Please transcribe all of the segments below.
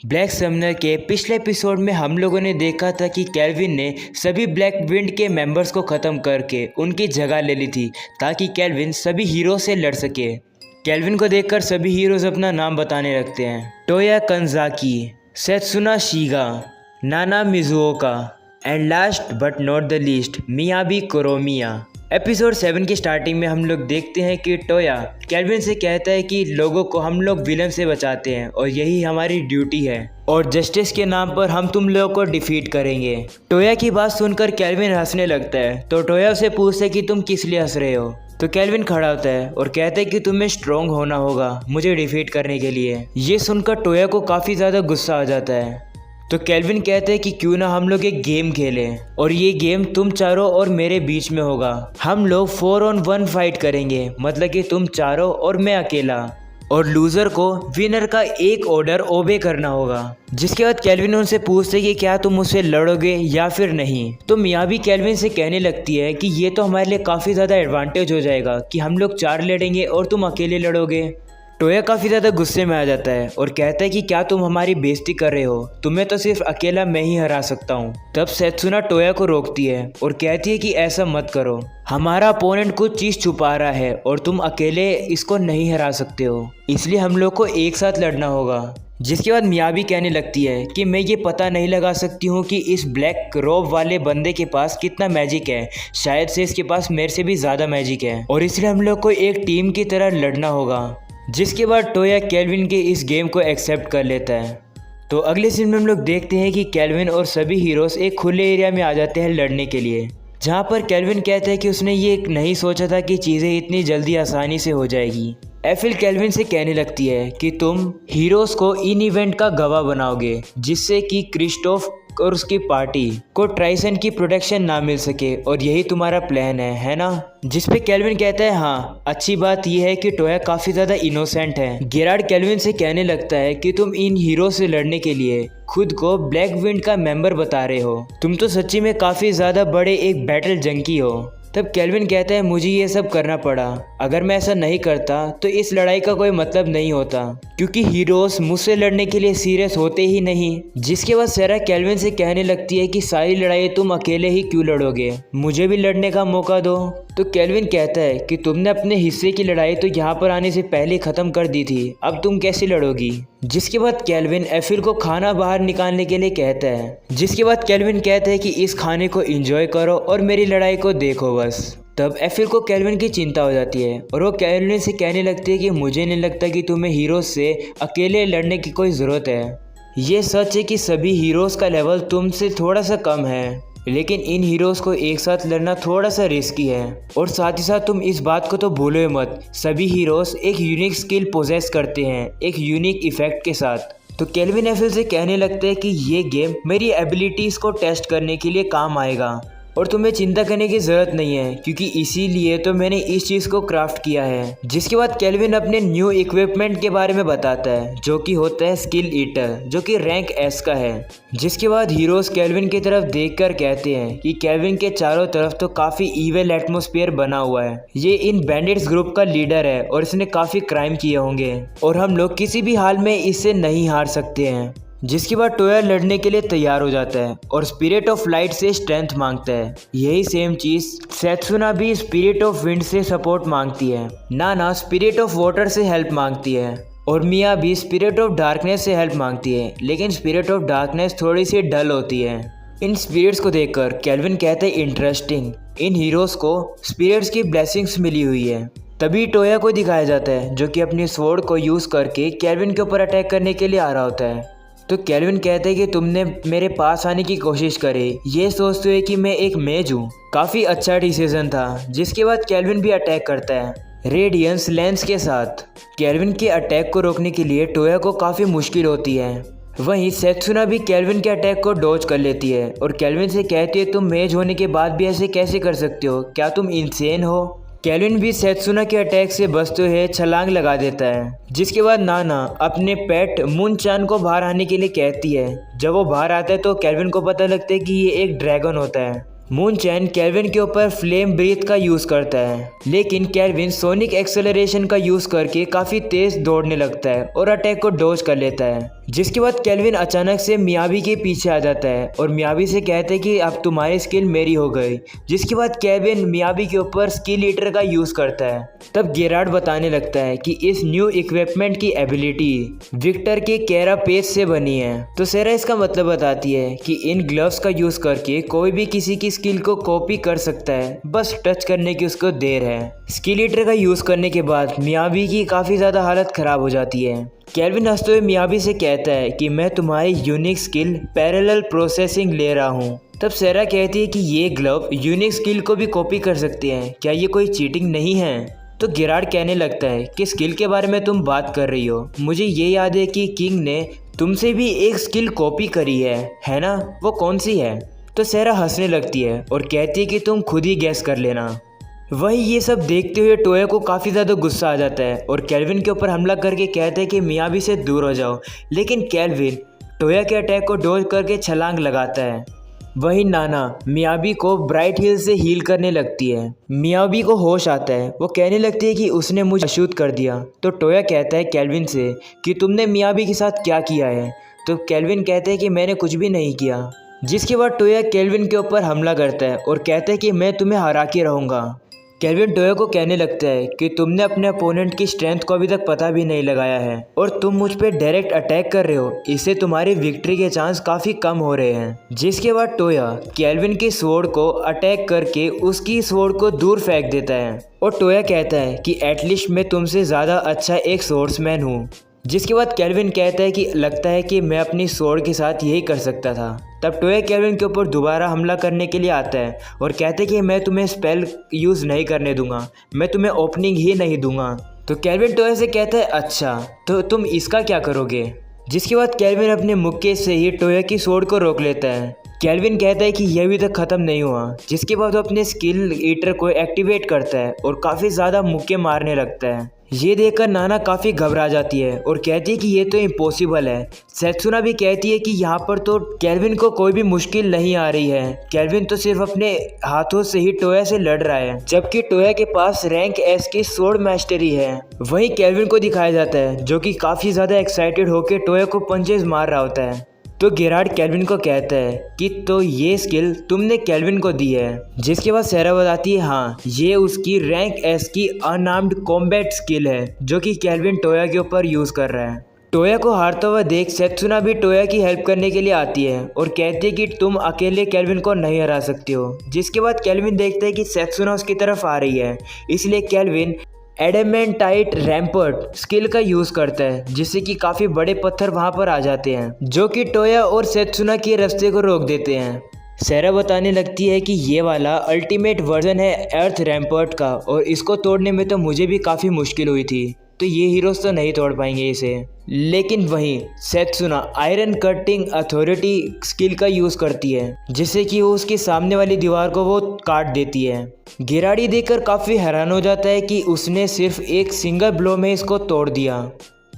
Black Sumner के पिछले episode में हम लोगों ने देखा था कि केल्विन ने सभी ब्लैक विंड के मेंबर्स को ख़त्म करके उनकी जगह ले ली थी ताकि केल्विन सभी हीरो से लड़ सके। केल्विन को देखकर सभी हीरोज अपना नाम बताने लगते हैं। Toya कंजाकी, Setsuna Shiga, Nana Mizuoka and last but not the least Miyabi Kuromiya. Episode 7 की स्टार्टिंग में हम लोग देखते हैं कि टोया केल्विन से कहता है कि लोगों को हम लोग विलन से बचाते हैं और यही हमारी ड्यूटी है और जस्टिस के नाम पर हम तुम लोगों को डिफीट करेंगे। टोया की बात सुनकर केल्विन हंसने लगता है तो टोया उसे पूछता है कि तुम किस लिए हंस रहे हो। तो केल्विन खड़ा होता है और कहता है कि तुम्हें स्ट्रॉन्ग होना होगा मुझे डिफीट करने के लिए। ये सुनकर टोया को काफ़ी ज़्यादा गुस्सा आ जाता है। तो केल्विन कहते हैं कि क्यों ना हम लोग एक गेम खेलें और ये गेम तुम चारों और मेरे बीच में होगा। हम लोग 4 on 1 फाइट करेंगे, मतलब कि तुम चारों और मैं अकेला, और लूज़र को विनर का एक ऑर्डर ओबे करना होगा। जिसके बाद केल्विन उनसे पूछते कि क्या तुम मुझसे लड़ोगे या फिर नहीं। तो मियाबी केल्विन से कहने लगती है कि ये तो हमारे लिए काफ़ी ज़्यादा एडवांटेज हो जाएगा कि हम लोग 4 लड़ेंगे और तुम अकेले लड़ोगे। टोया काफ़ी ज़्यादा गुस्से में आ जाता है और कहता है कि क्या तुम हमारी बेइज्जती कर रहे हो, तुम्हें तो सिर्फ अकेला मैं ही हरा सकता हूँ। तब सेत्सुना टोया को रोकती है और कहती है कि ऐसा मत करो, हमारा अपोनेंट कुछ चीज़ छुपा रहा है और तुम अकेले इसको नहीं हरा सकते हो, इसलिए हम लोग को एक साथ लड़ना होगा। जिसके बाद मियाबी कहने लगती है कि मैं ये पता नहीं लगा सकती हूँ कि इस ब्लैक रोब वाले बंदे के पास कितना मैजिक है, शायद से इसके पास मेरे से भी ज़्यादा मैजिक है और इसलिए हम लोग को एक टीम की तरह लड़ना होगा। जिसके बाद टोया केल्विन के इस गेम को एक्सेप्ट कर लेता है। तो अगले सीन में हम लोग देखते हैं कि केल्विन और सभी हीरोज एक खुले एरिया में आ जाते हैं लड़ने के लिए, जहां पर केल्विन कहता है कि उसने ये नहीं सोचा था कि चीज़ें इतनी जल्दी आसानी से हो जाएगी। एफिल केल्विन से कहने लगती है कि तुम हीरोज को इन इवेंट का गवाह बनाओगे जिससे कि क्रिस्टोफ और उसकी पार्टी को ट्राइसन की प्रोटेक्शन ना मिल सके और यही तुम्हारा प्लान है ना। जिस पे केल्विन कहता है हाँ, अच्छी बात यह है कि टोया काफ़ी ज़्यादा इनोसेंट है। गेरार्ड केल्विन से कहने लगता है कि तुम इन हीरो से लड़ने के लिए खुद को ब्लैक विंड का मेंबर बता रहे हो, तुम तो सच्ची में काफ़ी ज़्यादा बड़े एक बैटल जंकी हो। तब केल्विन कहता है मुझे ये सब करना पड़ा, अगर मैं ऐसा नहीं करता तो इस लड़ाई का कोई मतलब नहीं होता क्योंकि हीरोज मुझसे लड़ने के लिए सीरियस होते ही नहीं। जिसके बाद सेरा केल्विन से कहने लगती है कि सारी लड़ाई तुम अकेले ही क्यों लड़ोगे, मुझे भी लड़ने का मौका दो। तो केल्विन कहता है कि तुमने अपने हिस्से की लड़ाई तो यहाँ पर आने से पहले ख़त्म कर दी थी, अब तुम कैसे लड़ोगी। जिसके बाद केल्विन एफिल को खाना बाहर निकालने के लिए कहता है। जिसके बाद केल्विन कहता है कि इस खाने को एंजॉय करो और मेरी लड़ाई को देखो बस। तब एफिल को केल्विन की चिंता हो जाती है और वो केल्विन से कहने लगती है कि मुझे नहीं लगता कि तुम्हें हीरोज से अकेले लड़ने की कोई ज़रूरत है। ये सच है कि सभी हीरोज़ का लेवल तुमसे थोड़ा सा कम है, लेकिन इन हीरोज़ को एक साथ लड़ना थोड़ा सा रिस्की है और साथ ही साथ तुम इस बात को तो भूलो मत, सभी हीरोज़ एक यूनिक स्किल पोजेस करते हैं एक यूनिक इफेक्ट के साथ। तो केल्विन एफिल से कहने लगते हैं कि ये गेम मेरी एबिलिटीज़ को टेस्ट करने के लिए काम आएगा और तुम्हें चिंता करने की ज़रूरत नहीं है क्योंकि इसीलिए तो मैंने इस चीज़ को क्राफ्ट किया है। जिसके बाद केल्विन अपने न्यू इक्विपमेंट के बारे में बताता है जो कि होता है स्किल ईटर, जो कि रैंक एस का है। जिसके बाद हीरोज़ केल्विन की तरफ देखकर कहते हैं कि केल्विन के चारों तरफ तो काफ़ी ईविल एटमॉस्फेयर बना हुआ है, ये इन बैंडिट्स ग्रुप का लीडर है और इसने काफ़ी क्राइम किए होंगे और हम लोग किसी भी हाल में इससे नहीं हार सकते हैं। जिसके बाद टोया लड़ने के लिए तैयार हो जाता है और स्पिरिट ऑफ लाइट से स्ट्रेंथ मांगता है। यही सेम चीज़ सेत्सुना भी स्पिरिट ऑफ विंड से सपोर्ट मांगती है, नाना स्पिरिट ऑफ वाटर से हेल्प मांगती है और मिया भी स्पिरिट ऑफ डार्कनेस से हेल्प मांगती है, लेकिन स्पिरिट ऑफ डार्कनेस थोड़ी सी डल होती है। इन स्पिरिट्स को देखकर केल्विन कहते हैं इंटरेस्टिंग, इन हीरोज़ को स्पिरिट्स की ब्लेसिंग्स मिली हुई है। तभी टोया को दिखाया जाता है जो कि अपनी स्वॉर्ड को यूज़ करके केल्विन के ऊपर अटैक करने के लिए आ रहा होता है। तो केल्विन कहते हैं कि तुमने मेरे पास आने की कोशिश करी ये सोचते हुए कि मैं एक मेज हूँ, काफ़ी अच्छा डिसीजन था। जिसके बाद केल्विन भी अटैक करता है रेडियंस लेंस के साथ। केल्विन के अटैक को रोकने के लिए टोया को काफ़ी मुश्किल होती है। वहीं सेत्सुना भी केल्विन के अटैक को डॉज कर लेती है और केल्विन से कहती है तुम मेज होने के बाद भी ऐसे कैसे कर सकते हो, क्या तुम इंसेन हो। केल्विन भी सेत्सुना के अटैक से बचते हुए छलांग लगा देता है। जिसके बाद नाना अपने पेट मून चान को बाहर आने के लिए कहती है। जब वो बाहर आता है तो केल्विन को पता लगता है कि ये एक ड्रैगन होता है। मून चैन केल्विन के ऊपर फ्लेम ब्रीथ का यूज़ करता है, लेकिन केल्विन सोनिक एक्सेलरेशन का यूज़ करके काफ़ी तेज़ दौड़ने लगता है और अटैक को डॉज कर लेता है। जिसके बाद केल्विन अचानक से मियाबी के पीछे आ जाता है और मियाबी से कहते हैं कि अब तुम्हारी स्किल मेरी हो गई। जिसके बाद केल्विन मियाबी के ऊपर स्किल ईटर का यूज़ करता है। तब गेरार्ड बताने लगता है कि इस न्यू इक्विपमेंट की एबिलिटी विक्टर के कैरापेस से बनी है। तो सेरा इसका मतलब बताती है कि इन ग्लव्स का यूज़ करके कोई भी किसी की स्किल को कॉपी कर सकता है, बस टच करने की उसको देर है। स्किल ईटर का यूज़ करने के बाद मियाबी की काफ़ी ज़्यादा हालत ख़राब हो जाती है। केल्विन हंसते हुए मियाबी से कहता है कि मैं तुम्हारी यूनिक स्किल पैरेलल प्रोसेसिंग ले रहा हूँ। तब सेरा कहती है कि ये ग्लव यूनिक स्किल को भी कॉपी कर सकते हैं, क्या ये कोई चीटिंग नहीं है? तो गेरार्ड कहने लगता है कि स्किल के बारे में तुम बात कर रही हो, मुझे ये याद है कि किंग ने तुमसे भी एक स्किल कॉपी करी है ना? वो कौन सी है? तो सेरा हंसने लगती है और कहती है कि तुम खुद ही गैस कर लेना। वहीं ये सब देखते हुए टोया को काफ़ी ज़्यादा गुस्सा आ जाता है और केल्विन के ऊपर हमला करके कहते हैं कि मियाबी से दूर हो जाओ। लेकिन केल्विन टोया के अटैक को डॉज करके छलांग लगाता है। वहीं नाना मियाबी को ब्राइट हिल से हील करने लगती है। मियाबी को होश आता है, वो कहने लगती है कि उसने मुझे अशुद्ध कर दिया। तो टोया कहता है केल्विन से कि तुमने मियाबी के साथ क्या किया है? तो केल्विन कहते हैं कि मैंने कुछ भी नहीं किया। जिसके बाद टोया केल्विन के ऊपर हमला करता है और कहता है कि मैं तुम्हें हरा के रहूँगा। केल्विन टोया को कहने लगता है कि तुमने अपने अपोनेंट की स्ट्रेंथ को अभी तक पता भी नहीं लगाया है और तुम मुझ पे डायरेक्ट अटैक कर रहे हो, इससे तुम्हारी विक्ट्री के चांस काफ़ी कम हो रहे हैं। जिसके बाद टोया केल्विन की स्वॉर्ड को अटैक करके उसकी स्वॉर्ड को दूर फेंक देता है और टोया कहता है कि एटलीस्ट मैं तुमसे ज़्यादा अच्छा एक स्वॉर्ड्समैन हूँ। जिसके बाद केल्विन कहता है कि लगता है कि मैं अपनी स्वॉर्ड के साथ यही कर सकता था। तब टोया केल्विन के ऊपर दोबारा हमला करने के लिए आता है और कहते हैं कि मैं तुम्हें स्पेल यूज़ नहीं करने दूंगा, मैं तुम्हें ओपनिंग ही नहीं दूंगा। तो केल्विन टोया से कहता है अच्छा तो तुम इसका क्या करोगे? जिसके बाद केल्विन अपने मुक्के से ही टोया की स्वॉर्ड को रोक लेता है। केल्विन कहता है कि यह अभी तक ख़त्म नहीं हुआ। जिसके बाद वो अपने स्किल ईटर को एक्टिवेट करता है और काफ़ी ज़्यादा मुक्के मारने लगता है। ये देखकर नाना काफ़ी घबरा जाती है और कहती है कि ये तो इम्पॉसिबल है। सेत्सुना भी कहती है कि यहाँ पर तो केल्विन को कोई भी मुश्किल नहीं आ रही है, केल्विन तो सिर्फ अपने हाथों से ही टोया से लड़ रहा है, जबकि टोया के पास रैंक एस की स्वॉर्ड मास्टरी है। वहीं केल्विन को दिखाया जाता है जो कि काफ़ी ज़्यादा एक्साइटेड होकर टोया को पंचेस मार रहा होता है। तो गेरार्ड केल्विन को कहता है कि तो ये स्किल तुमने केल्विन को दी है। जिसके बाद सेरा बताती है हाँ ये उसकी रैंक एस की अनआर्म्ड कॉम्बैट स्किल है जो कि केल्विन टोया के ऊपर यूज़ कर रहा है। टोया को हारता हुआ देख सेत्सुना भी टोया की हेल्प करने के लिए आती है और कहती है कि तुम अकेले केल्विन को नहीं हरा सकती हो। जिसके बाद केल्विन देखता है कि सेत्सुना उसकी तरफ आ रही है, इसलिए केल्विन एडेमेंटाइट रैम्पर्ट स्किल का यूज़ करता है जिससे कि काफ़ी बड़े पत्थर वहाँ पर आ जाते हैं जो कि टोया और सेत्सुना के रास्ते को रोक देते हैं। सेरा बताने लगती है कि ये वाला अल्टीमेट वर्जन है अर्थ रैम्पर्ट का और इसको तोड़ने में तो मुझे भी काफ़ी मुश्किल हुई थी, तो ये हीरोज़ तो नहीं तोड़ पाएंगे इसे। लेकिन वहीं सेत्सुना आयरन कटिंग अथॉरिटी स्किल का यूज़ करती है जिससे कि वो उसके सामने वाली दीवार को वो काट देती है। गिराड़ी देखकर काफ़ी हैरान हो जाता है कि उसने सिर्फ एक सिंगल ब्लो में इसको तोड़ दिया।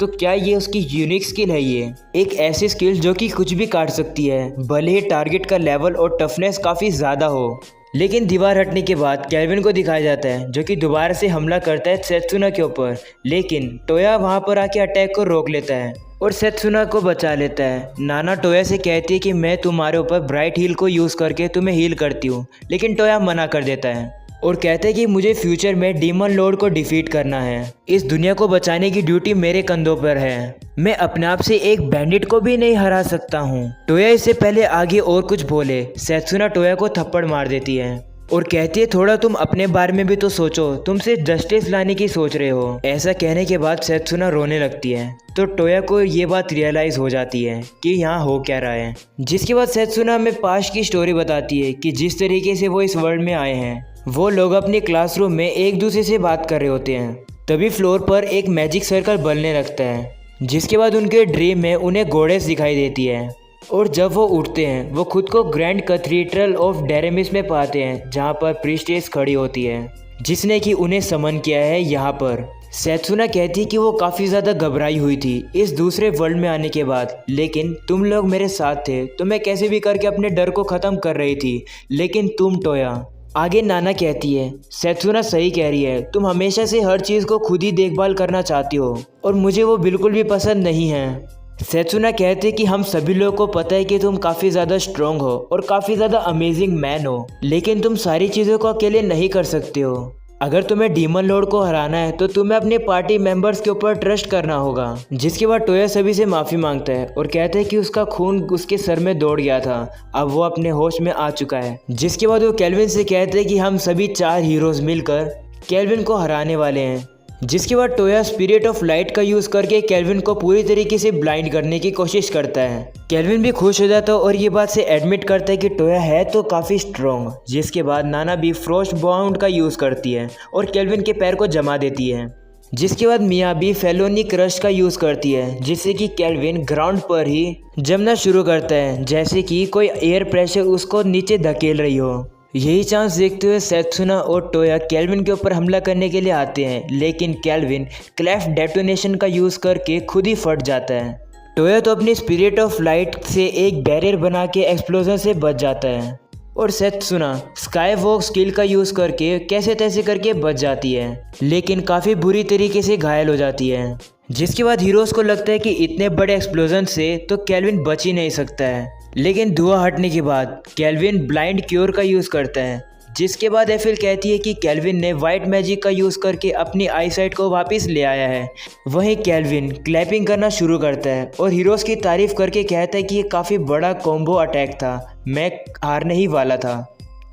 तो क्या ये उसकी यूनिक स्किल है? ये एक ऐसी स्किल जो कि कुछ भी काट सकती है, भले ही टारगेट का लेवल और टफनेस काफ़ी ज़्यादा हो। लेकिन दीवार हटने के बाद केल्विन को दिखाया जाता है जो कि दोबारा से हमला करता है सेत्सुना के ऊपर, लेकिन टोया वहां पर आके अटैक को रोक लेता है और सेत्सुना को बचा लेता है। नाना टोया से कहती है कि मैं तुम्हारे ऊपर ब्राइट हील को यूज़ करके तुम्हें हील करती हूँ, लेकिन टोया मना कर देता है और कहते हैं कि मुझे फ्यूचर में डीमन लॉर्ड को डिफीट करना है, इस दुनिया को बचाने की ड्यूटी मेरे कंधों पर है, मैं अपने आप से एक बैंडिट को भी नहीं हरा सकता हूँ। टोया इससे पहले आगे और कुछ बोले सेत्सुना टोया को थप्पड़ मार देती है और कहती है थोड़ा तुम अपने बारे में भी तो सोचो, तुम सिर्फ जस्टिस लाने की सोच रहे हो। ऐसा कहने के बाद सेत्सुना रोने लगती है तो टोया को ये बात रियलाइज़ हो जाती है कि यहाँ हो क्या रहा है। जिसके बाद सेत्सुना हमें पास्ट की स्टोरी बताती है कि जिस तरीके से वो इस वर्ल्ड में आए हैं, वो लोग अपने क्लासरूम में एक दूसरे से बात कर रहे होते हैं, तभी फ्लोर पर एक मैजिक सर्कल बनने लगता है। जिसके बाद उनके ड्रीम में उन्हें गॉडेस दिखाई देती है और जब वो उठते हैं वो खुद को ग्रैंड कैथेड्रल ऑफ डेरेमिस में पाते हैं जहाँ पर प्रीस्टेस खड़ी होती है जिसने कि उन्हें समन किया है यहाँ पर। सेत्सुना कहती है कि वो काफ़ी ज़्यादा घबराई हुई थी इस दूसरे वर्ल्ड में आने के बाद, लेकिन तुम लोग मेरे साथ थे तो मैं कैसे भी करके अपने डर को ख़त्म कर रही थी, लेकिन तुम टोया। आगे नाना कहती है सेत्सुना सही कह रही है, तुम हमेशा से हर चीज़ को खुद ही देखभाल करना चाहती हो और मुझे वो बिल्कुल भी पसंद नहीं है। सेत्सुना कहते कि हम सभी लोगों को पता है कि तुम काफ़ी ज़्यादा स्ट्रांग हो और काफ़ी ज़्यादा अमेजिंग मैन हो, लेकिन तुम सारी चीज़ों को अकेले नहीं कर सकते हो। अगर तुम्हें डीमन लॉर्ड को हराना है तो तुम्हें अपने पार्टी मेंबर्स के ऊपर ट्रस्ट करना होगा। जिसके बाद टोया सभी से माफ़ी मांगता है और कहता है कि उसका खून उसके सर में दौड़ गया था, अब वो अपने होश में आ चुका है। जिसके बाद वो केल्विन से कहते हैं कि हम सभी 4 हीरोज़ मिलकर केल्विन को हराने वाले हैं। जिसके बाद टोया स्पिरिट ऑफ लाइट का यूज़ करके केल्विन को पूरी तरीके से ब्लाइंड करने की कोशिश करता है। केल्विन भी खुश हो जाता है और ये बात से एडमिट करता है कि टोया है तो काफ़ी स्ट्रॉन्ग। जिसके बाद नाना भी फ्रोस्ट बाउंड का यूज़ करती है और केल्विन के पैर को जमा देती है। जिसके बाद मिया भी फेलोनिक रश का यूज़ करती है, जिससे कि केल्विन ग्राउंड पर ही जमना शुरू करता है, जैसे कि कोई एयर प्रेशर उसको नीचे धकेल रही हो। यही चांस देखते हुए सेत्सुना और टोया केल्विन के ऊपर हमला करने के लिए आते हैं, लेकिन केल्विन क्लेफ डेटोनेशन का यूज़ करके खुद ही फट जाता है। टोया तो अपनी स्पिरिट ऑफ लाइट से एक बैरियर बना के एक्सप्लोजन से बच जाता है और सेत्सुना स्काई वॉक स्किल का यूज़ करके कैसे तैसे करके बच जाती है, लेकिन काफ़ी बुरी तरीके से घायल हो जाती है। जिसके बाद हीरोज़ को लगता है कि इतने बड़े एक्सप्लोजन से तो केल्विन बच ही नहीं सकता है, लेकिन धुआं हटने के बाद केल्विन ब्लाइंड क्योर का यूज़ करता है। जिसके बाद एफिल कहती है कि केल्विन ने वाइट मैजिक का यूज़ करके अपनी आईसाइट को वापस ले आया है। वहीं केल्विन क्लैपिंग करना शुरू करता है और हीरोज़ की तारीफ करके कहता है कि ये काफ़ी बड़ा कॉम्बो अटैक था, मैं हारने ही वाला था।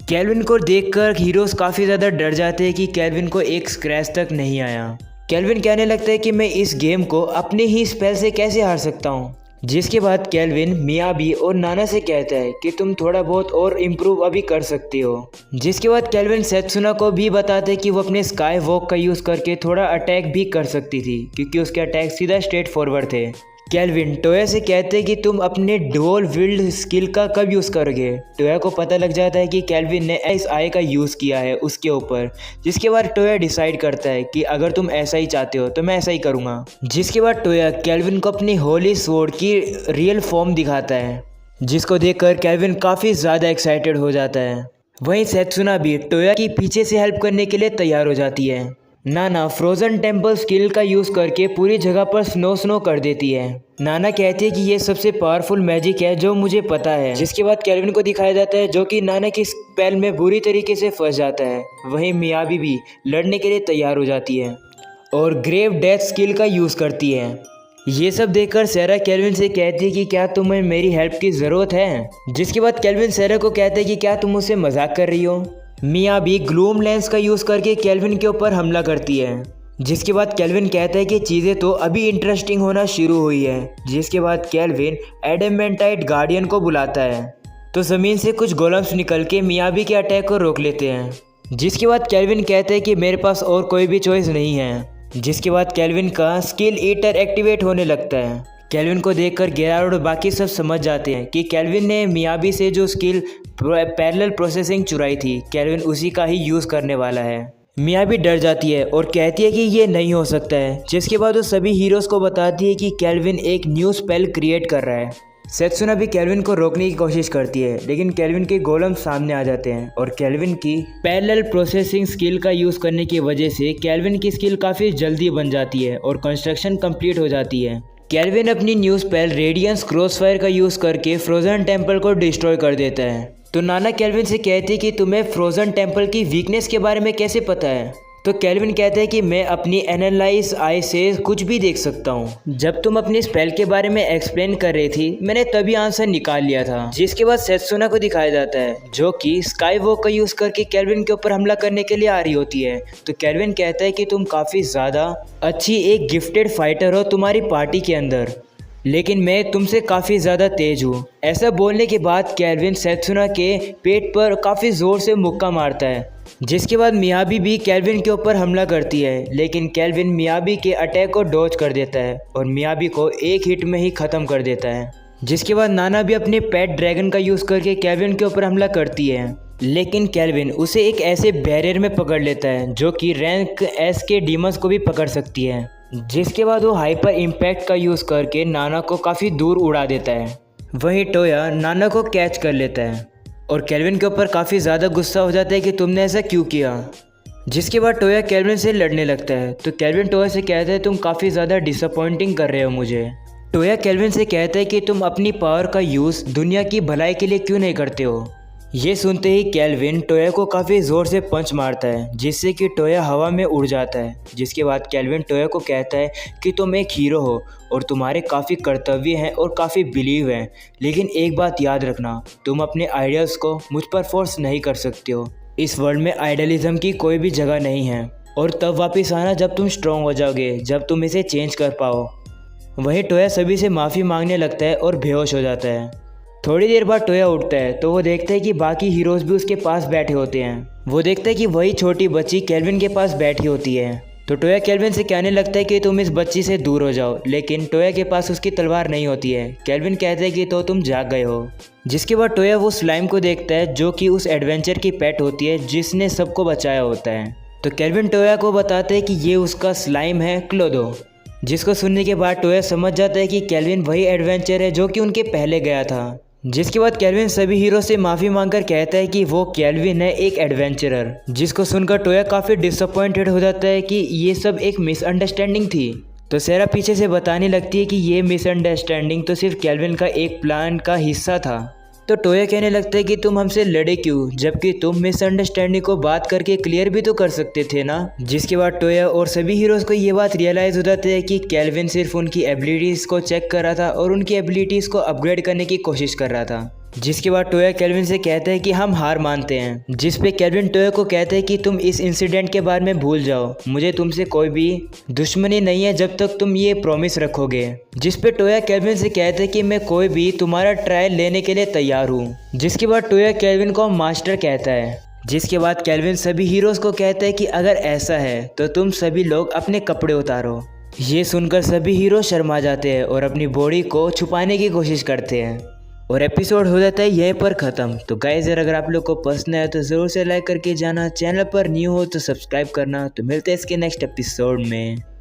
केल्विन को देखकर हीरोज़ काफ़ी ज़्यादा डर जाते हैं कि केल्विन को एक स्क्रैच तक नहीं आया। केल्विन कहने लगता है कि मैं इस गेम को अपने ही स्पेल से कैसे हार सकता हूँ। जिसके बाद केल्विन मियाबी और नाना से कहता है कि तुम थोड़ा बहुत और इम्प्रूव अभी कर सकते हो। जिसके बाद केल्विन सेत्सुना को भी बताते हैं कि वो अपने स्काई वॉक का यूज़ करके थोड़ा अटैक भी कर सकती थी, क्योंकि उसके अटैक सीधा स्ट्रेट फॉरवर्ड थे। केल्विन टोया से कहते हैं कि तुम अपने डुअल विल्ड स्किल का कब यूज़ करोगे। टोया को पता लग जाता है कि केल्विन ने इस आई का यूज़ किया है उसके ऊपर। जिसके बाद टोया डिसाइड करता है कि अगर तुम ऐसा ही चाहते हो तो मैं ऐसा ही करूँगा। जिसके बाद टोया केल्विन को अपनी होली स्वॉर्ड की रियल फॉर्म दिखाता है, जिसको देखकर केल्विन काफ़ी ज़्यादा एक्साइटेड हो जाता है। वहीं सेत्सुना भी टोया की पीछे से हेल्प करने के लिए तैयार हो जाती है। नाना फ्रोजन टेम्पल स्किल का यूज़ करके पूरी जगह पर स्नो कर देती है। नाना कहती है कि ये सबसे पावरफुल मैजिक है जो मुझे पता है। जिसके बाद केल्विन को दिखाया जाता है, जो कि नाना की स्पेल में बुरी तरीके से फंस जाता है। वहीं मियाबी भी लड़ने के लिए तैयार हो जाती है और ग्रेव डेथ स्किल का यूज़ करती है। ये सब देखकर सेरा केल्विन से कहती है कि क्या तुम्हें मेरी हेल्प की ज़रूरत है। जिसके बाद केल्विन सेरा को कहते हैं कि क्या तुम मुझसे मजाक कर रही हो। मियाबी ग्लूम लेंस का यूज़ करके केल्विन के ऊपर हमला करती है। जिसके बाद केल्विन कहता है कि चीज़ें तो अभी इंटरेस्टिंग होना शुरू हुई है। जिसके बाद केल्विन एडमेंटाइट गार्डियन को बुलाता है तो ज़मीन से कुछ गोलम्स निकल के मियाबी के अटैक को रोक लेते हैं। जिसके बाद केल्विन कहते हैं कि मेरे पास और कोई भी चॉइस नहीं है। जिसके बाद केल्विन का स्किल ईटर एक्टिवेट होने लगता है। केल्विन को देखकर गेरार्ड और बाकी सब समझ जाते हैं कि केल्विन ने मियाबी से जो स्किल पैरेलल प्रोसेसिंग चुराई थी, केल्विन उसी का ही यूज़ करने वाला है। मियाबी डर जाती है और कहती है कि ये नहीं हो सकता है। जिसके बाद वो सभी हीरोज़ को बताती है कि केल्विन एक न्यू स्पेल क्रिएट कर रहा है। सेत्सुना भी केल्विन को रोकने की कोशिश करती है, लेकिन केल्विन के गोलम सामने आ जाते हैं और केल्विन की पैरेलल प्रोसेसिंग स्किल का यूज़ करने की वजह से केल्विन की स्किल काफ़ी जल्दी बन जाती है और कंस्ट्रक्शन कंप्लीट हो जाती है। केल्विन अपनी न्यू स्पेल रेडियंस क्रॉसफायर का यूज़ करके फ्रोजन टेम्पल को डिस्ट्रॉय कर देता है। तो नाना केल्विन से कहती है कि तुम्हें फ्रोजन टेम्पल की वीकनेस के बारे में कैसे पता है। तो केल्विन कहते हैं कि मैं अपनी एनालाइज आई से कुछ भी देख सकता हूँ। जब तुम अपनी स्पेल के बारे में एक्सप्लेन कर रही थी, मैंने तभी आंसर निकाल लिया था। जिसके बाद सेत्सुना को दिखाया जाता है, जो कि स्काई वॉक का यूज़ करके केल्विन के ऊपर हमला करने के लिए आ रही होती है। तो केल्विन कहता है कि तुम काफ़ी ज़्यादा अच्छी एक गिफ्टेड फाइटर हो तुम्हारी पार्टी के अंदर, लेकिन मैं तुमसे काफ़ी ज़्यादा तेज हूँ। ऐसा बोलने के बाद केल्विन सेत्सुना के पेट पर काफ़ी ज़ोर से मुक्का मारता है। जिसके बाद मियाबी भी केल्विन के ऊपर हमला करती है, लेकिन केल्विन मियाबी के अटैक को डॉज कर देता है और मियाबी को एक हिट में ही ख़त्म कर देता है। जिसके बाद नाना भी अपने पेट ड्रैगन का यूज़ करके केल्विन के ऊपर हमला करती है, लेकिन केल्विन उसे एक ऐसे बैरियर में पकड़ लेता है जो कि रैंक एस के डीमंस को भी पकड़ सकती है। जिसके बाद वो हाइपर इम्पैक्ट का यूज़ करके नाना को काफ़ी दूर उड़ा देता है। वहीं टोया नाना को कैच कर लेता है और केल्विन के ऊपर काफ़ी ज़्यादा गुस्सा हो जाता है कि तुमने ऐसा क्यों किया। जिसके बाद टोया केल्विन से लड़ने लगता है। तो केल्विन टोया से कहता है तुम काफ़ी ज़्यादा डिसअपॉइंटिंग कर रहे हो मुझे। टोया केल्विन से कहता है कि तुम अपनी पावर का यूज़ दुनिया की भलाई के लिए क्यों नहीं करते हो। ये सुनते ही केल्विन टोया को काफ़ी ज़ोर से पंच मारता है जिससे कि टोया हवा में उड़ जाता है। जिसके बाद केल्विन टोया को कहता है कि तुम एक हीरो हो और तुम्हारे काफ़ी कर्तव्य हैं और काफ़ी बिलीव हैं, लेकिन एक बात याद रखना, तुम अपने आइडियल्स को मुझ पर फोर्स नहीं कर सकते हो। इस वर्ल्ड में आइडियलिज्म की कोई भी जगह नहीं है और तब वापस आना जब तुम स्ट्रॉन्ग हो जाओगे, जब तुम इसे चेंज कर पाओ। वहीं टोया सभी से माफ़ी मांगने लगता है और बेहोश हो जाता है। थोड़ी देर बाद टोया उठता है तो वो देखता है कि बाकी हीरोज़ भी उसके पास बैठे होते हैं। वो देखता है कि वही छोटी बच्ची केल्विन के पास बैठी होती है। तो टोया केल्विन से कहने लगता है कि तुम इस बच्ची से दूर हो जाओ, लेकिन टोया के पास उसकी तलवार नहीं होती है। केल्विन कहता है कि तो तुम जाग गए हो। जिसके बाद टोया वो स्लाइम को देखता है जो कि उस एडवेंचर की पेट होती है जिसने सबको बचाया होता है। तो केल्विन टोया को बताते हैं कि ये उसका स्लाइम है क्लोदो। जिसको सुनने के बाद टोया समझ जाता है कि केल्विन वही एडवेंचर है जो कि उनके पहले गया था। जिसके बाद केल्विन सभी हीरो से माफ़ी मांगकर कहता है कि वो केल्विन है, एक एडवेंचरर। जिसको सुनकर टोया काफ़ी डिसअपॉइंटेड हो जाता है कि ये सब एक मिसअंडरस्टैंडिंग थी। तो सेरा पीछे से बताने लगती है कि ये मिसअंडरस्टैंडिंग तो सिर्फ केल्विन का एक प्लान का हिस्सा था। तो टोया कहने लगता है कि तुम हमसे लड़े क्यों, जबकि तुम मिसअंडरस्टैंडिंग को बात करके क्लियर भी तो कर सकते थे ना। जिसके बाद टोया और सभी हीरोज़ को ये बात रियलाइज़ हो जाती है कि केल्विन सिर्फ उनकी एबिलिटीज़ को चेक कर रहा था और उनकी एबिलिटीज़ को अपग्रेड करने की कोशिश कर रहा था। जिसके बाद टोया केल्विन से कहता है कि हम हार मानते हैं। जिस पे केल्विन टोया को कहता है कि तुम इस इंसिडेंट के बारे में भूल जाओ, मुझे तुमसे कोई भी दुश्मनी नहीं है जब तक तुम ये प्रॉमिस रखोगे। जिस पे टोया केल्विन से कहता है कि मैं कोई भी तुम्हारा ट्रायल लेने के लिए तैयार हूँ। जिसके बाद टोया केल्विन को मास्टर कहता है। जिसके बाद केल्विन सभी हीरोज़ को कहता है कि अगर ऐसा है तो तुम सभी लोग अपने कपड़े उतारो। ये सुनकर सभी हीरो शर्मा जाते हैं और अपनी बॉडी को छुपाने की कोशिश करते हैं और एपिसोड हो जाता है यहीं पर ख़त्म। तो गाइस यार, अगर आप लोग को पसंद आया तो ज़रूर से लाइक करके जाना, चैनल पर न्यू हो तो सब्सक्राइब करना। तो मिलते हैं इसके नेक्स्ट एपिसोड में।